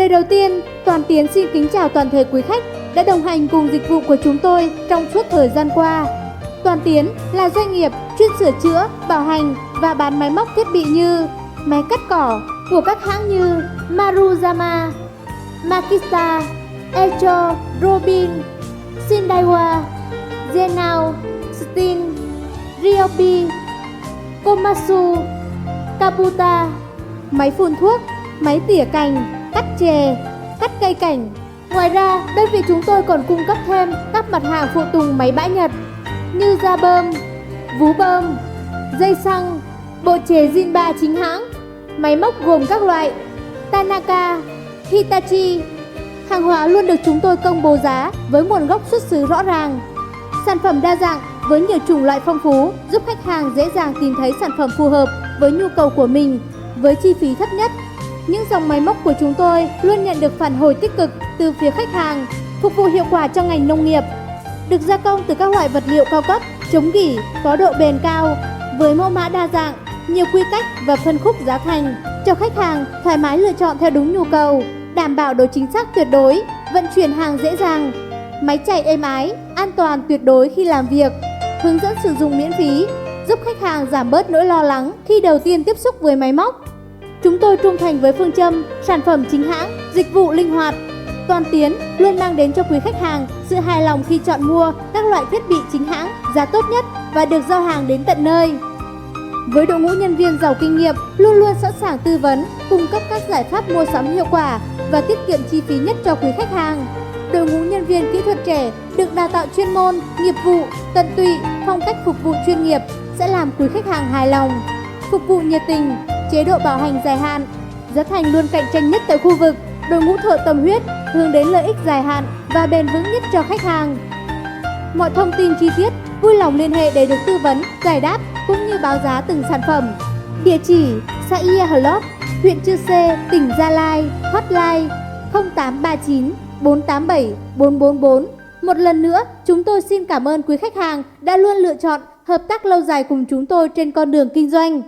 Lời đầu tiên, Toàn Tiến xin kính chào toàn thể quý khách đã đồng hành cùng dịch vụ của chúng tôi trong suốt thời gian qua. Toàn Tiến là doanh nghiệp chuyên sửa chữa, bảo hành và bán máy móc thiết bị như máy cắt cỏ của các hãng như Maruyama, Makita, Echo, Robin, Shindaiwa, Genao, Stin, Ryobi, Komatsu, Kabuta, máy phun thuốc, máy tỉa cành, cắt chè, cắt cây cảnh. Ngoài ra, đơn vị chúng tôi còn cung cấp thêm các mặt hàng phụ tùng máy bãi Nhật như da bơm, vú bơm, dây xăng, bộ chè Jinba chính hãng, máy móc gồm các loại Tanaka, Hitachi. Hàng hóa luôn được chúng tôi công bố giá với nguồn gốc xuất xứ rõ ràng. Sản phẩm đa dạng với nhiều chủng loại phong phú, giúp khách hàng dễ dàng tìm thấy sản phẩm phù hợp với nhu cầu của mình với chi phí thấp nhất. Những dòng máy móc của chúng tôi luôn nhận được phản hồi tích cực từ phía khách hàng, phục vụ hiệu quả cho ngành nông nghiệp. Được gia công từ các loại vật liệu cao cấp, chống gỉ, có độ bền cao, với mẫu mã đa dạng, nhiều quy cách và phân khúc giá thành, cho khách hàng thoải mái lựa chọn theo đúng nhu cầu, đảm bảo độ chính xác tuyệt đối, vận chuyển hàng dễ dàng, máy chạy êm ái, an toàn tuyệt đối khi làm việc, hướng dẫn sử dụng miễn phí, giúp khách hàng giảm bớt nỗi lo lắng khi đầu tiên tiếp xúc với máy móc. Chúng tôi trung thành với phương châm sản phẩm chính hãng, dịch vụ linh hoạt. Toàn Tiến luôn mang đến cho quý khách hàng sự hài lòng khi chọn mua các loại thiết bị chính hãng giá tốt nhất và được giao hàng đến tận nơi. Với đội ngũ nhân viên giàu kinh nghiệm, luôn luôn sẵn sàng tư vấn, cung cấp các giải pháp mua sắm hiệu quả và tiết kiệm chi phí nhất cho quý khách hàng. Đội ngũ nhân viên kỹ thuật trẻ được đào tạo chuyên môn, nghiệp vụ, tận tụy, phong cách phục vụ chuyên nghiệp sẽ làm quý khách hàng hài lòng. Phục vụ nhiệt tình, chế độ bảo hành dài hạn, giá thành luôn cạnh tranh nhất tại khu vực. Đội ngũ thợ tâm huyết hướng đến lợi ích dài hạn và bền vững nhất cho khách hàng. Mọi thông tin chi tiết vui lòng liên hệ để được tư vấn, giải đáp cũng như báo giá từng sản phẩm. Địa chỉ: xã Ia Hlot, huyện Chư Sê, tỉnh Gia Lai. Hotline 0839 487 444. Một lần nữa, chúng tôi xin cảm ơn quý khách hàng đã luôn lựa chọn hợp tác lâu dài cùng chúng tôi trên con đường kinh doanh.